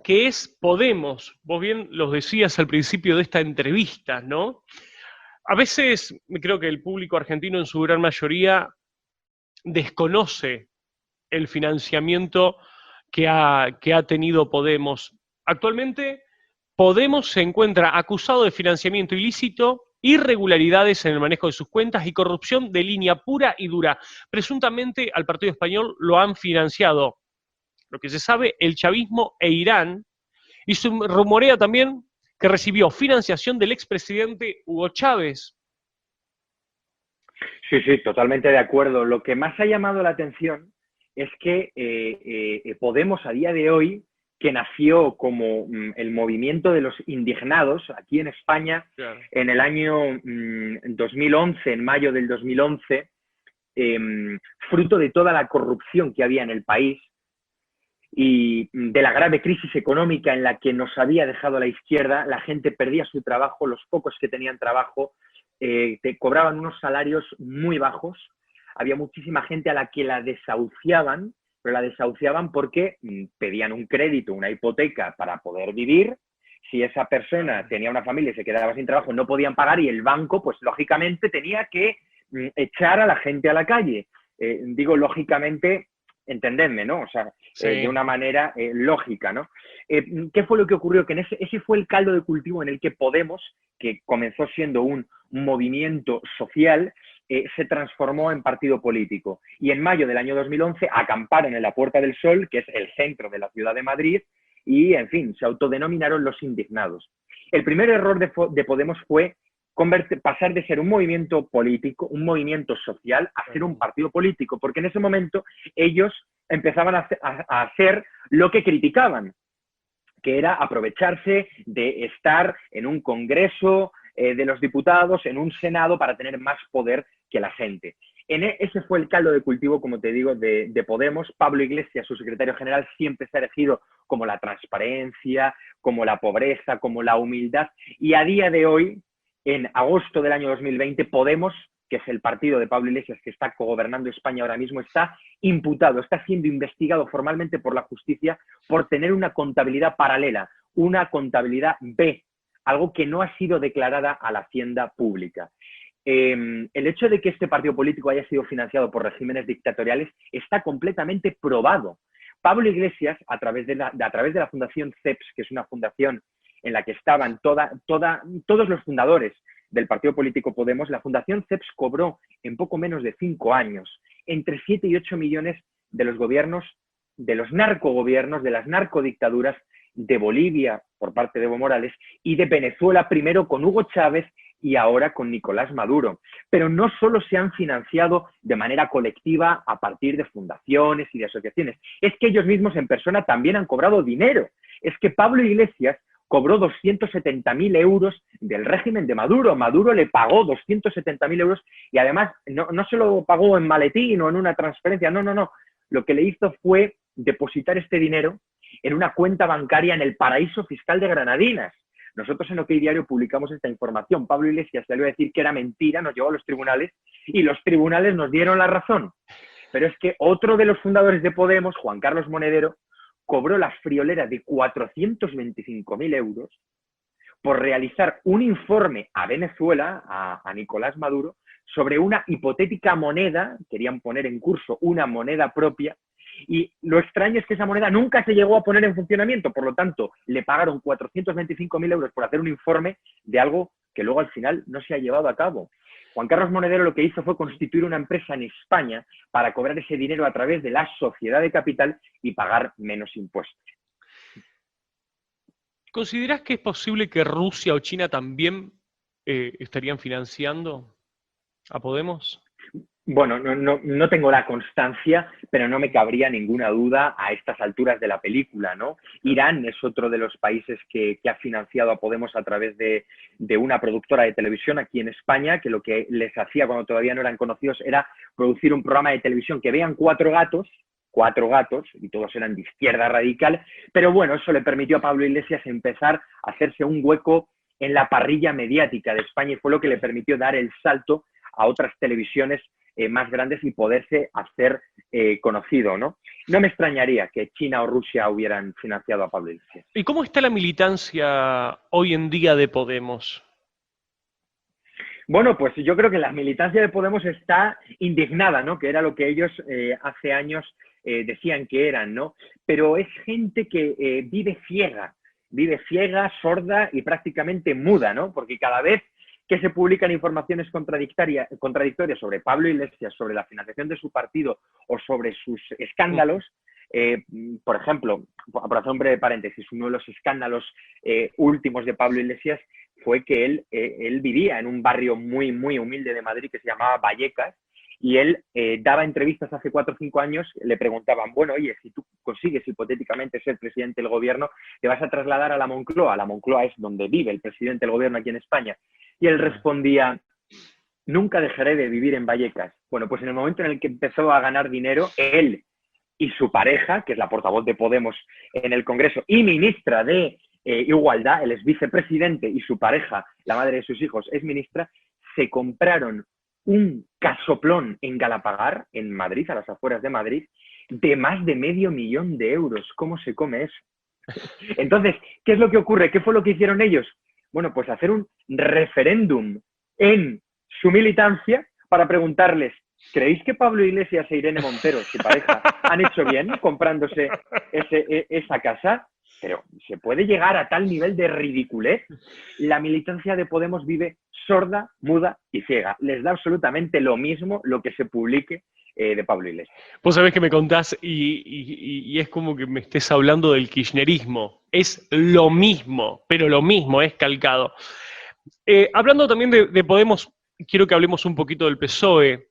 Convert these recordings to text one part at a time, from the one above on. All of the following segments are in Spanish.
que es Podemos. Vos bien los decías al principio de esta entrevista, ¿no? A veces creo que el público argentino en su gran mayoría desconoce el financiamiento que ha tenido Podemos. Actualmente, Podemos se encuentra acusado de financiamiento ilícito, irregularidades en el manejo de sus cuentas y corrupción de línea pura y dura. Presuntamente al partido español lo han financiado, lo que se sabe, el chavismo e Irán, y se rumorea también que recibió financiación del expresidente Hugo Chávez. Sí, sí, totalmente de acuerdo. Lo que más ha llamado la atención es que Podemos a día de hoy, que nació como el movimiento de los indignados aquí en España Claro. en el año 2011, en mayo del 2011, fruto de toda la corrupción que había en el país y de la grave crisis económica en la que nos había dejado la izquierda, la gente perdía su trabajo, los pocos que tenían trabajo te cobraban unos salarios muy bajos, había muchísima gente a la que la desahuciaban, pero la desahuciaban porque pedían un crédito, una hipoteca para poder vivir. Si esa persona tenía una familia y se quedaba sin trabajo, no podían pagar y el banco, pues lógicamente tenía que echar a la gente a la calle. Digo, lógicamente, entendedme, ¿no? O sea, de Sí. una manera lógica, ¿no? ¿Qué fue lo que ocurrió? Que ese fue el caldo de cultivo en el que Podemos, que comenzó siendo un movimiento social, se transformó en partido político. Y en mayo del año 2011 acamparon en la Puerta del Sol, que es el centro de la ciudad de Madrid, y, en fin, se autodenominaron los indignados. El primer error de Podemos fue pasar de ser un movimiento político, un movimiento social, a ser un partido político, porque en ese momento ellos empezaban a hacer lo que criticaban, que era aprovecharse de estar en un congreso de los diputados, en un senado, para tener más poder que la gente. Ese fue el caldo de cultivo, como te digo, de Podemos. Pablo Iglesias, su secretario general, siempre se ha elegido como la transparencia, como la pobreza, como la humildad, y a día de hoy, en agosto del año 2020, Podemos, que es el partido de Pablo Iglesias que está gobernando España ahora mismo, está imputado, está siendo investigado formalmente por la justicia por tener una contabilidad paralela, una contabilidad B, algo que no ha sido declarada a la hacienda pública. El hecho de que este partido político haya sido financiado por regímenes dictatoriales está completamente probado. Pablo Iglesias, a través de la Fundación CEPS, que es una fundación en la que estaban todos los fundadores del partido político Podemos, la Fundación CEPS cobró en poco menos de 5 años entre 7 y 8 millones de los gobiernos, de los narcogobiernos, de las narcodictaduras de Bolivia por parte de Evo Morales y de Venezuela, primero con Hugo Chávez y ahora con Nicolás Maduro. Pero no solo se han financiado de manera colectiva a partir de fundaciones y de asociaciones, es que ellos mismos en persona también han cobrado dinero. Es que Pablo Iglesias cobró 270.000 euros del régimen de Maduro. Maduro le pagó 270.000 euros y además no se lo pagó en maletín o en una transferencia, no. Lo que le hizo fue depositar este dinero en una cuenta bancaria en el paraíso fiscal de Granadinas. Nosotros en OK Diario publicamos esta información. Pablo Iglesias salió a decir que era mentira, nos llevó a los tribunales y los tribunales nos dieron la razón. Pero es que otro de los fundadores de Podemos, Juan Carlos Monedero, cobró la friolera de 425.000 euros por realizar un informe a Venezuela, a Nicolás Maduro, sobre una hipotética moneda, querían poner en curso una moneda propia, y lo extraño es que esa moneda nunca se llegó a poner en funcionamiento, por lo tanto, le pagaron 425.000 euros por hacer un informe de algo que luego al final no se ha llevado a cabo. Juan Carlos Monedero lo que hizo fue constituir una empresa en España para cobrar ese dinero a través de la sociedad de capital y pagar menos impuestos. ¿Considerás que es posible que Rusia o China también estarían financiando a Podemos? Bueno, no tengo la constancia, pero no me cabría ninguna duda a estas alturas de la película, ¿no? Irán es otro de los países que ha financiado a Podemos a través de una productora de televisión aquí en España, que lo que les hacía cuando todavía no eran conocidos era producir un programa de televisión que vean cuatro gatos, y todos eran de izquierda radical, pero bueno, eso le permitió a Pablo Iglesias empezar a hacerse un hueco en la parrilla mediática de España y fue lo que le permitió dar el salto a otras televisiones más grandes y poderse hacer conocido, ¿no? No me extrañaría que China o Rusia hubieran financiado a Pablo Iglesias. ¿Y cómo está la militancia hoy en día de Podemos? Bueno, pues yo creo que la militancia de Podemos está indignada, ¿no? Que era lo que ellos hace años decían que eran, ¿no? Pero es gente que vive ciega, sorda y prácticamente muda, ¿no? Porque cada vez que se publican informaciones contradictorias sobre Pablo Iglesias, sobre la financiación de su partido o sobre sus escándalos, por ejemplo, por hacer un breve paréntesis, uno de los escándalos últimos de Pablo Iglesias fue que él vivía en un barrio muy, muy humilde de Madrid que se llamaba Vallecas, y él daba entrevistas hace 4 o 5 años, le preguntaban, bueno, oye, si tú consigues hipotéticamente ser presidente del gobierno, te vas a trasladar a la Moncloa. La Moncloa es donde vive el presidente del gobierno aquí en España. Y él respondía, nunca dejaré de vivir en Vallecas. Bueno, pues en el momento en el que empezó a ganar dinero, él y su pareja, que es la portavoz de Podemos en el Congreso y ministra de Igualdad, él es vicepresidente y su pareja, la madre de sus hijos, es ministra, se compraron un casoplón en Galapagar, en Madrid, a las afueras de Madrid, de más de $500,000. ¿Cómo se come eso? Entonces, ¿qué es lo que ocurre? ¿Qué fue lo que hicieron ellos? Bueno, pues hacer un referéndum en su militancia para preguntarles, ¿creéis que Pablo Iglesias e Irene Montero, su pareja, han hecho bien comprándose esa casa? Pero ¿se puede llegar a tal nivel de ridiculez? La militancia de Podemos vive sorda, muda y ciega. Les da absolutamente lo mismo lo que se publique de Pablo Iglesias. Vos sabés que me contás y es como que me estés hablando del kirchnerismo. Es lo mismo, pero lo mismo, es calcado. Hablando también de Podemos, quiero que hablemos un poquito del PSOE.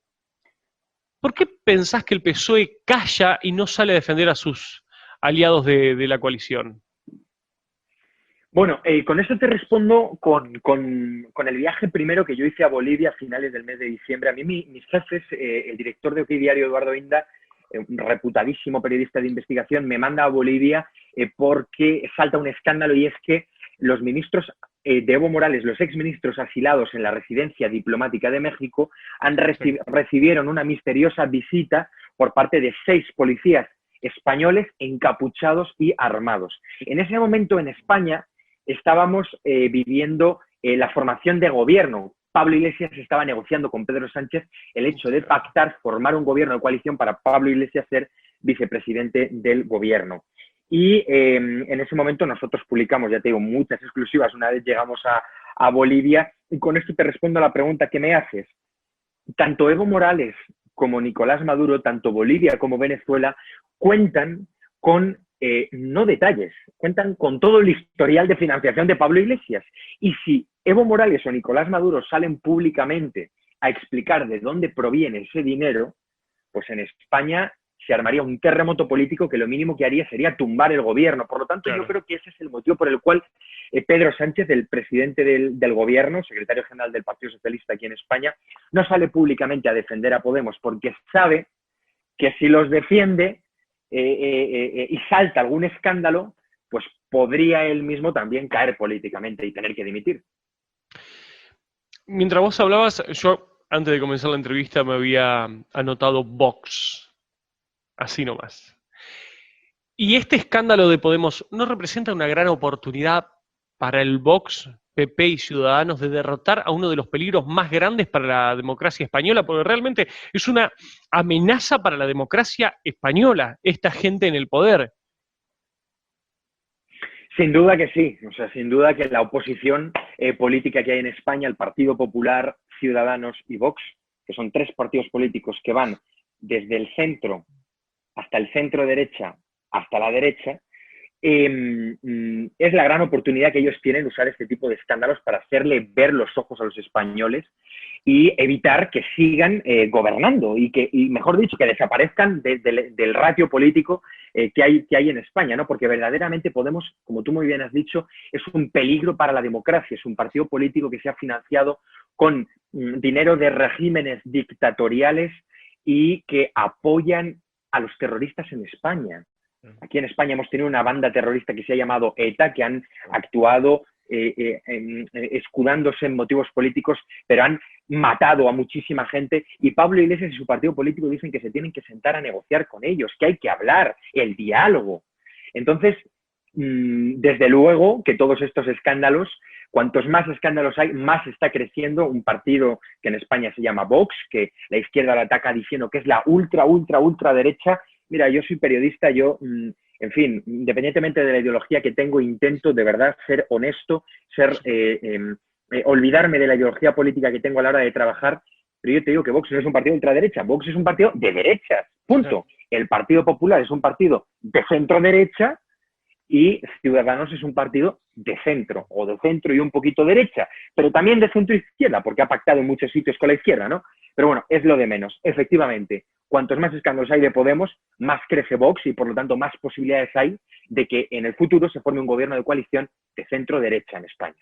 ¿Por qué pensás que el PSOE calla y no sale a defender a sus aliados de la coalición? Bueno, con eso te respondo con el viaje primero que yo hice a Bolivia a finales del mes de diciembre. A mí mis jefes, el director de OK Diario, Eduardo Inda, un reputadísimo periodista de investigación, me manda a Bolivia porque salta un escándalo, y es que los ministros de Evo Morales, los exministros asilados en la residencia diplomática de México, recibieron una misteriosa visita por parte de 6 policías españoles encapuchados y armados. En ese momento en España estábamos viviendo la formación de gobierno. Pablo Iglesias estaba negociando con Pedro Sánchez el hecho de pactar, formar un gobierno de coalición para Pablo Iglesias ser vicepresidente del gobierno. Y en ese momento nosotros publicamos, ya te digo, muchas exclusivas una vez llegamos a Bolivia, y con esto te respondo a la pregunta que me haces. Tanto Evo Morales como Nicolás Maduro, tanto Bolivia como Venezuela, cuentan con no detalles, cuentan con todo el historial de financiación de Pablo Iglesias. Y si Evo Morales o Nicolás Maduro salen públicamente a explicar de dónde proviene ese dinero, pues en España se armaría un terremoto político que lo mínimo que haría sería tumbar el gobierno. Por lo tanto, claro, yo creo que ese es el motivo por el cual Pedro Sánchez, el presidente del gobierno, secretario general del Partido Socialista aquí en España, no sale públicamente a defender a Podemos, porque sabe que si los defiende y salta algún escándalo, pues podría él mismo también caer políticamente y tener que dimitir. Mientras vos hablabas, yo antes de comenzar la entrevista me había anotado Vox, así nomás. Y este escándalo de Podemos ¿no representa una gran oportunidad para el Vox, PP y Ciudadanos de derrotar a uno de los peligros más grandes para la democracia española? Porque realmente es una amenaza para la democracia española, esta gente en el poder. Sin duda que sí, o sea, sin duda que la oposición política que hay en España, el Partido Popular, Ciudadanos y Vox, que son 3 partidos políticos que van desde el centro hasta el centro derecha hasta la derecha, es la gran oportunidad que ellos tienen de usar este tipo de escándalos para hacerle ver los ojos a los españoles y evitar que sigan gobernando y mejor dicho, que desaparezcan del ratio político que hay en España, ¿no? Porque verdaderamente Podemos, como tú muy bien has dicho, es un peligro para la democracia, es un partido político que se ha financiado con dinero de regímenes dictatoriales y que apoyan a los terroristas en España. Aquí en España hemos tenido una banda terrorista que se ha llamado ETA, que han actuado escudándose en motivos políticos, pero han matado a muchísima gente, y Pablo Iglesias y su partido político dicen que se tienen que sentar a negociar con ellos, que hay que hablar, el diálogo. Entonces, desde luego que todos estos escándalos, cuantos más escándalos hay, más está creciendo un partido que en España se llama Vox, que la izquierda la ataca diciendo que es la ultra derecha. Mira, yo soy periodista, yo, en fin, independientemente de la ideología que tengo, intento de verdad ser honesto, olvidarme de la ideología política que tengo a la hora de trabajar, pero yo te digo que Vox no es un partido de ultraderecha, Vox es un partido de derechas, punto. El Partido Popular es un partido de centro-derecha y Ciudadanos es un partido de centro, o de centro y un poquito derecha, pero también de centro-izquierda, porque ha pactado en muchos sitios con la izquierda, ¿no? Pero bueno, es lo de menos. Efectivamente, cuantos más escándalos hay de Podemos, más crece Vox y por lo tanto más posibilidades hay de que en el futuro se forme un gobierno de coalición de centro-derecha en España.